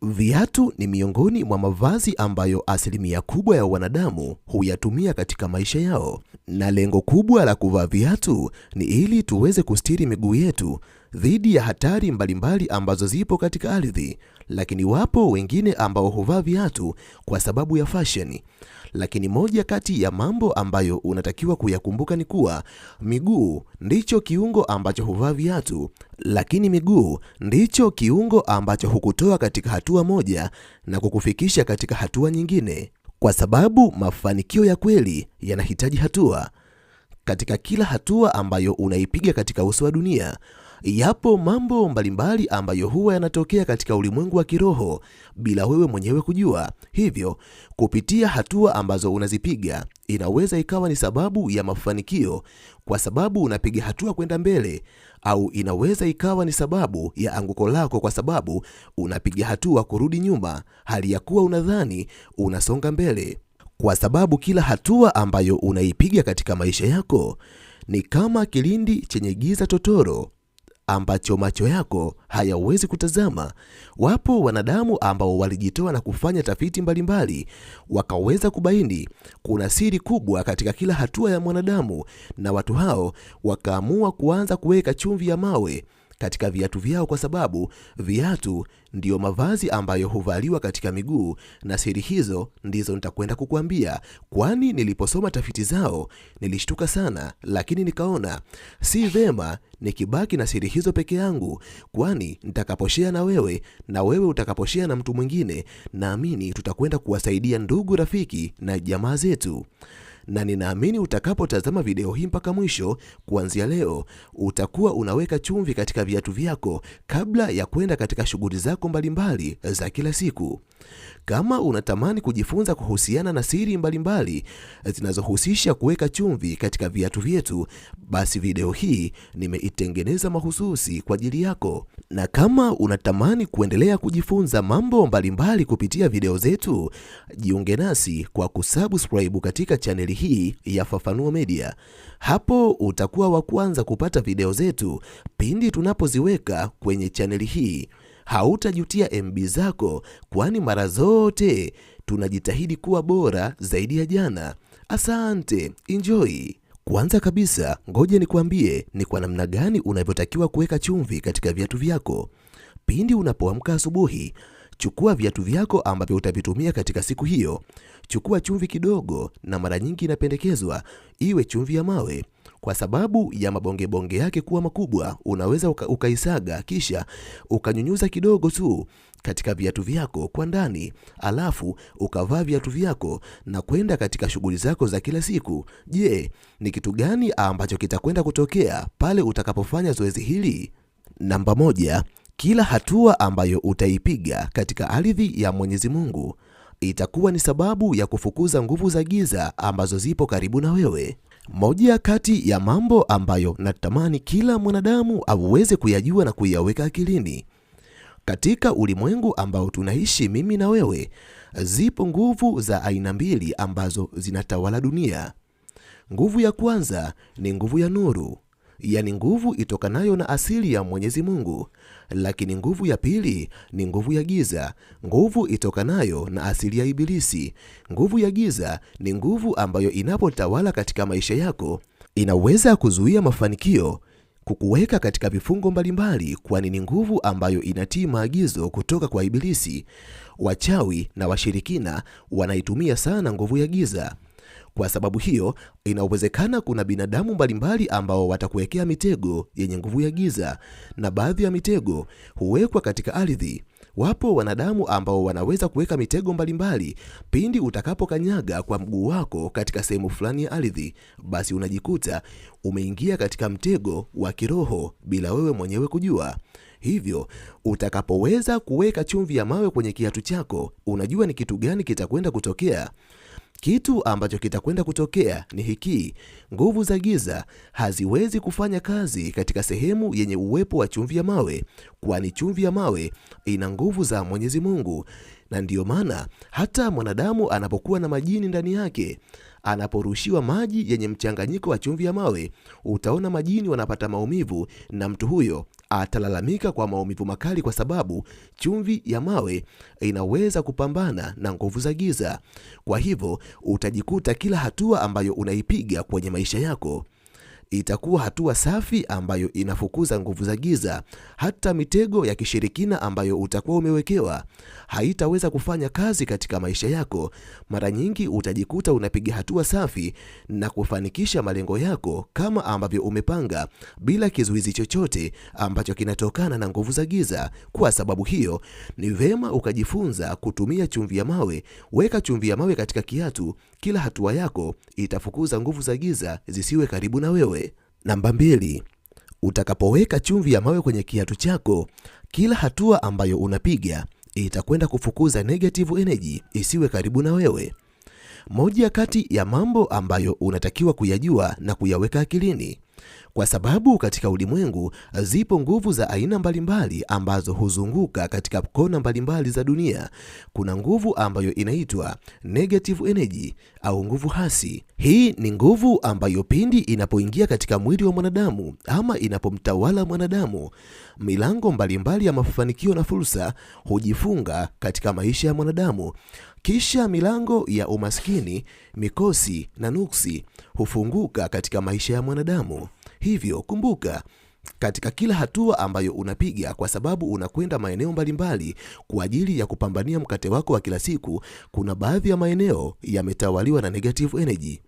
Viatu ni miongoni mwa mavazi ambayo asilimia kubwa ya wanadamu huyatumia katika maisha yao, na lengo kubwa la kuvaa viatu ni ili tuweze kustiri miguu yetu dhidi ya hatari mbalimbali ambazo zipo katika ardhi. Lakini wapo wengine ambao huvaa viatu kwa sababu ya fashion. Lakini moja kati ya mambo ambayo unatakiwa kuyakumbuka ni kuwa miguu ndicho kiungo ambacho huvaa viatu, lakini miguu ndicho kiungo ambacho hukutoa katika hatua moja na kukufikisha katika hatua nyingine, kwa sababu mafanikio ya kweli yanahitaji hatua. Katika kila hatua ambayo unaipiga katika uso wa dunia, yapo mambo mbalimbali ambayo huwa yanatokea katika ulimwengu wa kiroho bila wewe mwenyewe kujua. Hivyo, kupitia hatua ambazo unazipiga, inaweza ikawa ni sababu ya mafanikio kwa sababu unapiga hatua kwenda mbele, au inaweza ikawa ni sababu ya anguko lako kwa sababu unapiga hatua kurudi nyuma, hali ya kuwa unadhani unasonga mbele. Kwa sababu kila hatua ambayo unaipiga katika maisha yako ni kama kilindi chenye giza totoro ambacho macho yako hayawezi kutazama. Wapo wanadamu ambao walijitoa na kufanya tafiti mbalimbali, wakaweza kubaini kuna siri kubwa katika kila hatua ya mwanadamu, na watu hao wakaamua kuanza kuweka chumvi ya mawe katika viatu vyao, kwa sababu viatu ndiyo mavazi ambayo huvaliwa katika miguu, na siri hizo ndizo nitakwenda kukuambia. Kwani niliposoma tafiti zao nilishtuka sana, lakini nikaona si vema nikibaki na siri hizo peke yangu, kwani nitakaposhare na wewe utakaposhare na mtu mwingine, naamini tutakwenda kuwasaidia ndugu, rafiki na jamaa zetu. Na ninaamini utakapotazama video hii mpaka mwisho, kuanzia leo utakuwa unaweka chumvi katika viatu vyako kabla ya kwenda katika shughuli zako mbalimbali za kila siku. Kama unatamani kujifunza kuhusiana na siri mbalimbali zinazohusisha kuweka chumvi katika viatu vyetu, basi video hii nimeitengeneza mahususi kwa ajili yako. Na kama unatamani kuendelea kujifunza mambo mbalimbali kupitia video zetu, jiunge nasi kwa kusubscribe katika chaneli hii ya Fafanuo Media. Hapo utakuwa wa kwanza kupata video zetu pindi tunapoziweka kwenye chaneli hii. Hautajutia MB zako, kwani mara zote tunajitahidi kuwa bora zaidi ya jana. Asante, enjoy. Kwanza kabisa, ngoja nikwambie ni kwa namna gani unavyotakiwa kuweka chumvi katika viatu vyako. Pindi unapoamka asubuhi, chukua viatu vyako ambavyo utavitumia katika siku hiyo. Chukua chumvi kidogo, na mara nyingi inapendekezwa iwe chumvi ya mawe. Kwa sababu ya mabongebonge yake kuwa makubwa, unaweza ukaisaga kisha ukanyunyuza kidogo tu katika viatu vyako kwa ndani, alafu ukavaa viatu vyako na kwenda katika shughuli zako za kila siku. Je, ni kitu gani ambacho kitakwenda kutokea pale utakapofanya zoezi hili? Namba moja, kila hatua ambayo utaipiga katika ardhi ya Mwenyezi Mungu itakuwa ni sababu ya kufukuza nguvu za giza ambazo zipo karibu na wewe. Moja kati ya mambo ambayo natamani kila mwanadamu aweze kuyajua na kuyaweka akilini, katika ulimwengu ambao tunaishi mimi na wewe, zipo nguvu za aina mbili ambazo zinatawala dunia. Nguvu ya kwanza ni nguvu ya nuru, yani nguvu itokanayo na asili ya Mwenyezi Mungu. Lakini nguvu ya pili ni nguvu ya giza, nguvu itokanayo na asili ya Ibilisi. Nguvu ya giza ni nguvu ambayo inapotawala katika maisha yako inaweza kuzuia mafanikio, kukuweka katika vifungo mbalimbali, kwani ni nguvu ambayo inatii maagizo kutoka kwa Ibilisi. Wachawi na washirikina wanaitumia sana nguvu ya giza. Kwa sababu hiyo, inawezekana kuna binadamu mbalimbali ambao watakuwekea mitego yenye nguvu ya giza, na baadhi ya mitego huwekwa katika ardhi. Wapo wanadamu ambao wanaweza kuweka mitego mbalimbali pindi utakapokanyaga kwa mguu wako katika sehemu fulani ya ardhi, basi unajikuta umeingia katika mtego wa kiroho bila wewe mwenyewe kujua. Hivyo, utakapoweza kuweka chumvi ya mawe kwenye kiatu chako, unajua ni kitu gani kitakwenda kutokea? Kitu ambacho kitakwenda kutokea ni hiki: nguvu za giza haziwezi kufanya kazi katika sehemu yenye uwepo wa chumvi ya mawe, kwani chumvi ya mawe ina nguvu za Mwenyezi Mungu. Na ndiyo maana hata mwanadamu anapokuwa na majini ndani yake, anaporushiwa maji yenye mchanganyiko wa chumvi ya mawe, utaona majini wanapata maumivu na mtu huyo atalalamika kwa maumivu makali, kwa sababu chumvi ya mawe inaweza kupambana na nguvu za giza. Kwa hivyo utajikuta kila hatua ambayo unaipiga kwenye maisha yako itakuwa hatua safi ambayo inafukuza nguvu za giza. Hata mitego ya kishirikina ambayo utakuwa umewekewa haitaweza kufanya kazi katika maisha yako. Mara nyingi utajikuta unapiga hatua safi na kufanikisha malengo yako kama ambavyo umepanga, bila kizuizi chochote ambacho kinatokana na nguvu za giza. Kwa sababu hiyo, ni vema ukajifunza kutumia chumvi ya mawe. Weka chumvi ya mawe katika kiatu, kila hatua yako itafukuza nguvu za giza zisiwe karibu na wewe. Namba 2, utakapoweka chumvi ya mawe kwenye kiatu chako, kila hatua ambayo unapiga itakwenda kufukuza negative energy isiwe karibu na wewe. Moja kati ya mambo ambayo unatakiwa kuyajua na kuyaweka akilini, kwa sababu katika ulimwengu zipo nguvu za aina mbalimbali ambazo huzunguka katika kona mbalimbali za dunia. Kuna nguvu ambayo inaitwa negative energy au nguvu hasi. Hii ni nguvu ambayo pindi inapoingia katika mwili wa mwanadamu ama inapomtawala mwanadamu, milango mbalimbali ya mafanikio na fursa hujifunga katika maisha ya mwanadamu. Kisha milango ya umaskini, mikosi na nuksi hufunguka katika maisha ya mwanadamu. Hivyo kumbuka, katika kila hatua ambayo unapiga, kwa sababu unakwenda maeneo mbalimbali kwa ajili ya kupambania mkate wako wa kila siku, kuna baadhi ya maeneo yametawaliwa na negative energy.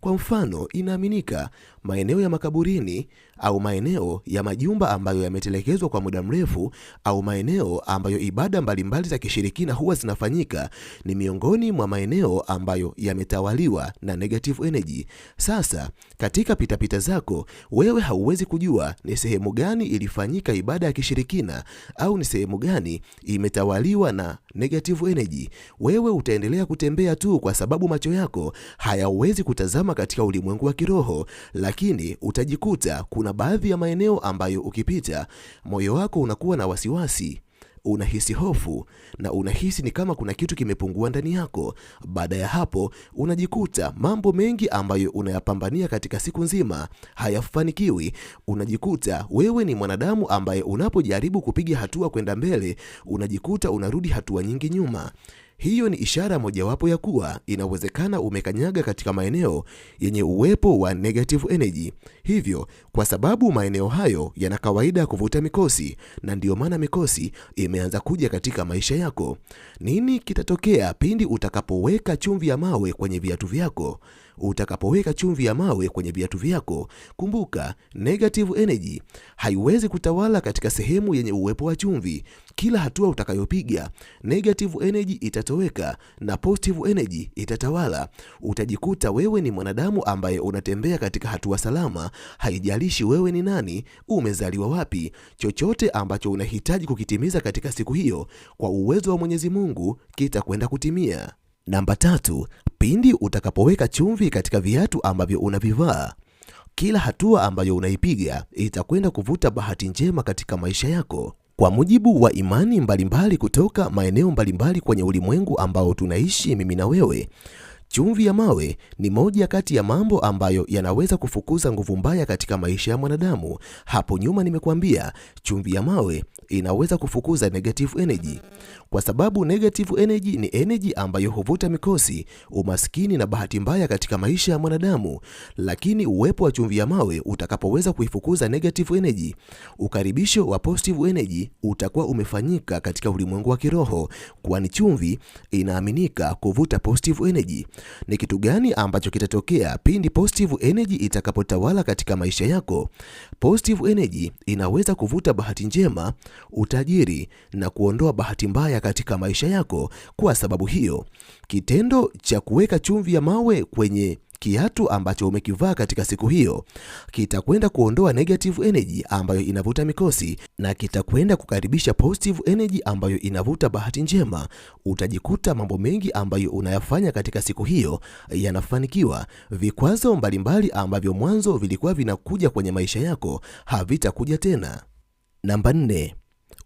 Kwa mfano, inaaminika maeneo ya makaburini au maeneo ya majumba ambayo yametelekezwa kwa muda mrefu au maeneo ambayo ibada mbalimbali za kishirikina huwa zinafanyika ni miongoni mwa maeneo ambayo yametawaliwa na negative energy. Sasa, katika pitapita zako, wewe hauwezi kujua ni sehemu gani ilifanyika ibada ya kishirikina au ni sehemu gani imetawaliwa na negative energy. Wewe utaendelea kutembea tu kwa sababu macho yako hayawezi kutazama katika ulimwengu wa kiroho, lakini utajikuta kuna baadhi ya maeneo ambayo ukipita, moyo wako unakuwa na wasiwasi, unahisi hofu na unahisi ni kama kuna kitu kimepungua ndani yako. Baada ya hapo, unajikuta mambo mengi ambayo unayapambania katika siku nzima hayafanikiwi. Unajikuta wewe ni mwanadamu ambaye unapojaribu kupiga hatua kwenda mbele, unajikuta unarudi hatua nyingi nyuma. Hiyo ni ishara mojawapo ya kuwa inawezekana umekanyaga katika maeneo yenye uwepo wa negative energy. Hivyo, kwa sababu maeneo hayo yana kawaida ya kuvuta mikosi, na ndiyo maana mikosi imeanza kuja katika maisha yako. Nini kitatokea pindi utakapoweka chumvi ya mawe kwenye viatu vyako? Utakapoweka chumvi ya mawe kwenye viatu vyako, kumbuka, negative energy haiwezi kutawala katika sehemu yenye uwepo wa chumvi. Kila hatua utakayopiga, negative energy itatoweka na positive energy itatawala. Utajikuta wewe ni mwanadamu ambaye unatembea katika hatua salama. Haijalishi wewe ni nani, umezaliwa wapi, chochote ambacho unahitaji kukitimiza katika siku hiyo, kwa uwezo wa Mwenyezi Mungu kitakwenda kutimia. Namba 3, pindi utakapoweka chumvi katika viatu ambavyo unavivaa, kila hatua ambayo unaipiga itakwenda kuvuta bahati njema katika maisha yako. Kwa mujibu wa imani mbalimbali kutoka maeneo mbalimbali kwenye ulimwengu ambao tunaishi mimi na wewe, chumvi ya mawe ni moja kati ya mambo ambayo yanaweza kufukuza nguvu mbaya katika maisha ya mwanadamu. Hapo nyuma nimekuambia chumvi ya mawe inaweza kufukuza negative energy, kwa sababu negative energy ni energy ambayo huvuta mikosi, umaskini na bahati mbaya katika maisha ya mwanadamu. Lakini uwepo wa chumvi ya mawe utakapoweza kuifukuza negative energy, ukaribisho wa positive energy utakuwa umefanyika katika ulimwengu wa kiroho, kwani chumvi inaaminika kuvuta positive energy. Ni kitu gani ambacho kitatokea pindi positive energy itakapotawala katika maisha yako? Positive energy inaweza kuvuta bahati njema, utajiri na kuondoa bahati mbaya katika maisha yako. Kwa sababu hiyo, kitendo cha kuweka chumvi ya mawe kwenye kiatu ambacho umekivaa katika siku hiyo kitakwenda kuondoa negative energy ambayo inavuta mikosi na kitakwenda kukaribisha positive energy ambayo inavuta bahati njema. Utajikuta mambo mengi ambayo unayafanya katika siku hiyo yanafanikiwa. Vikwazo mbalimbali ambavyo mwanzo vilikuwa vinakuja kwenye maisha yako havitakuja tena. Namba 4,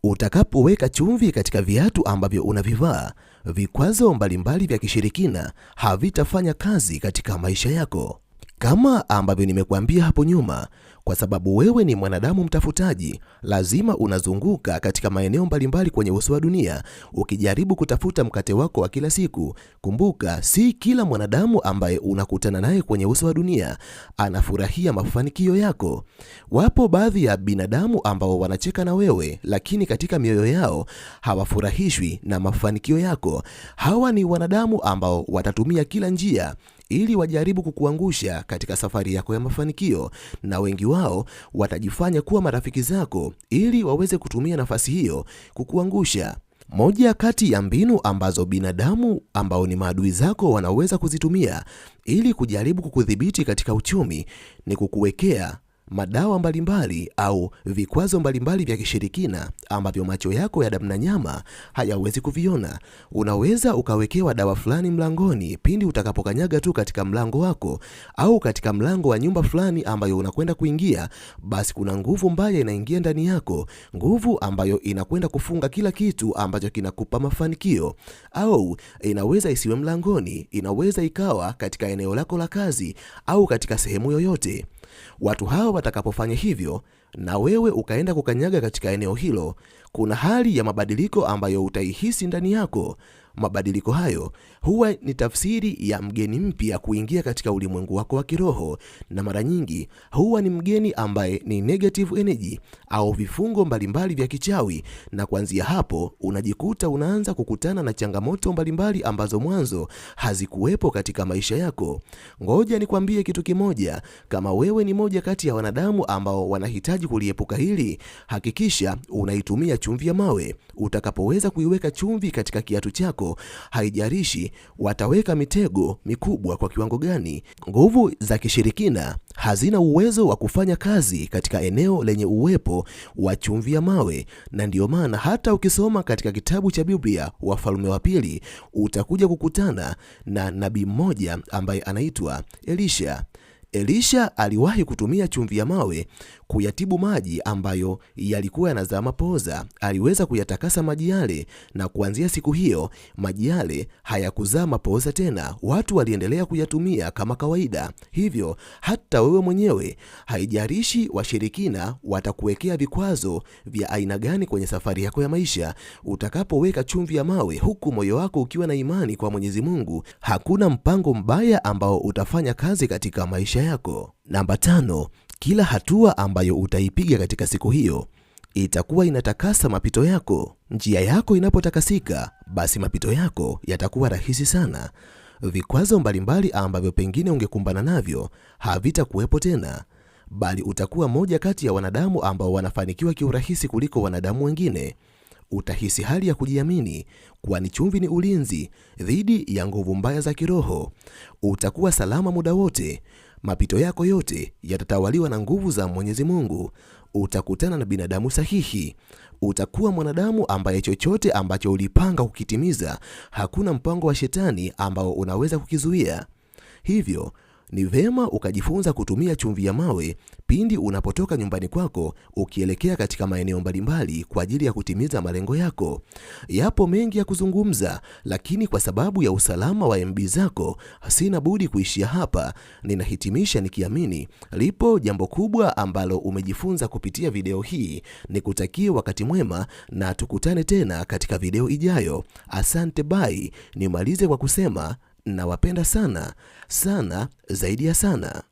utakapoweka chumvi katika viatu ambavyo unavivaa, vikwazo mbalimbali vya kishirikina havitafanya kazi katika maisha yako. Kama ambavyo nimekuambia hapo nyuma, Kwa sababu wewe ni mwanadamu mtafutaji, lazima unazunguka katika maeneo mbalimbali kwenye uso wa dunia ukijaribu kutafuta mkate wako wa kila siku. Kumbuka, si kila mwanadamu ambaye unakutana naye kwenye uso wa dunia anafurahia mafanikio yako. Wapo baadhi ya binadamu ambao wanacheka na wewe, lakini katika mioyo yao hawafurahishwi na mafanikio yako. Hawa ni wanadamu ambao watatumia kila njia ili wajaribu kukuangusha katika safari yako ya mafanikio, na wengi wao watajifanya kuwa marafiki zako ili waweze kutumia nafasi hiyo kukuangusha. Moja kati ya mbinu ambazo binadamu ambao ni maadui zako wanaweza kuzitumia ili kujaribu kukudhibiti katika uchumi ni kukuwekea madawa mbalimbali au vikwazo mbalimbali vya kishirikina ambavyo macho yako ya damu na nyama hayawezi kuviona. Unaweza ukawekewa dawa fulani mlangoni pindi utakapokanyaga tu katika mlango wako au katika mlango wa nyumba fulani ambayo unakwenda kuingia, basi kuna nguvu mbaya inaingia ndani yako, nguvu ambayo inakwenda kufunga kila kitu ambacho kinakupa mafanikio. Au inaweza isiwe mlangoni, inaweza ikawa katika eneo lako la kazi au katika sehemu yoyote. Watu hawa watakapofanya hivyo na wewe ukaenda kukanyaga katika eneo hilo, kuna hali ya mabadiliko ambayo utaihisi ndani yako. Mabadiliko hayo huwa ni tafsiri ya mgeni mpya kuingia katika ulimwengu wako wa kiroho, na mara nyingi huwa ni mgeni ambaye ni negative energy au vifungo mbalimbali vya kichawi, na kuanzia hapo unajikuta unaanza kukutana na changamoto mbalimbali ambazo mwanzo hazikuwepo katika maisha yako. Ngoja nikwambie kitu kimoja, kama wewe ni moja kati ya wanadamu ambao wanahitaji kuliepuka hili, hakikisha unaitumia chumvi ya mawe. Utakapoweza kuiweka chumvi katika kiatu chako, haijarishi wataweka mitego mikubwa kwa kiwango gani, nguvu za kishirikina hazina uwezo wa kufanya kazi katika eneo lenye uwepo wa chumvi ya mawe. Na ndiyo maana hata ukisoma katika kitabu cha Biblia Wafalme wa Pili, utakuja kukutana na nabii mmoja ambaye anaitwa Elisha. Elisha aliwahi kutumia chumvi ya mawe kuyatibu maji ambayo yalikuwa yanazaa mapooza. Aliweza kuyatakasa maji yale, na kuanzia siku hiyo maji yale hayakuzaa mapooza tena. Watu waliendelea kuyatumia kama kawaida. Hivyo hata wewe mwenyewe, haijalishi washirikina watakuwekea vikwazo vya aina gani kwenye safari yako ya maisha, utakapoweka chumvi ya mawe huku moyo wako ukiwa na imani kwa Mwenyezi Mungu, hakuna mpango mbaya ambao utafanya kazi katika maisha yako. Namba 5, kila hatua ambayo utaipiga katika siku hiyo itakuwa inatakasa mapito yako. Njia yako inapotakasika, basi mapito yako yatakuwa rahisi sana. Vikwazo mbalimbali ambavyo pengine ungekumbana navyo havitakuwepo tena, bali utakuwa moja kati ya wanadamu ambao wanafanikiwa kiurahisi kuliko wanadamu wengine. Utahisi hali ya kujiamini, kwani chumvi ni ulinzi dhidi ya nguvu mbaya za kiroho. Utakuwa salama muda wote. Mapito yako yote yatatawaliwa na nguvu za Mwenyezi Mungu. Utakutana na binadamu sahihi. Utakuwa mwanadamu ambaye chochote ambacho ulipanga kukitimiza, hakuna mpango wa shetani ambao unaweza kukizuia. Hivyo ni vema ukajifunza kutumia chumvi ya mawe pindi unapotoka nyumbani kwako ukielekea katika maeneo mbalimbali kwa ajili ya kutimiza malengo yako. Yapo mengi ya kuzungumza, lakini kwa sababu ya usalama wa MB zako sina budi kuishia hapa. Ninahitimisha nikiamini lipo jambo kubwa ambalo umejifunza kupitia video hii. Nikutakie wakati mwema na tukutane tena katika video ijayo. Asante, bye. Nimalize kwa kusema nawapenda sana sana zaidi ya sana.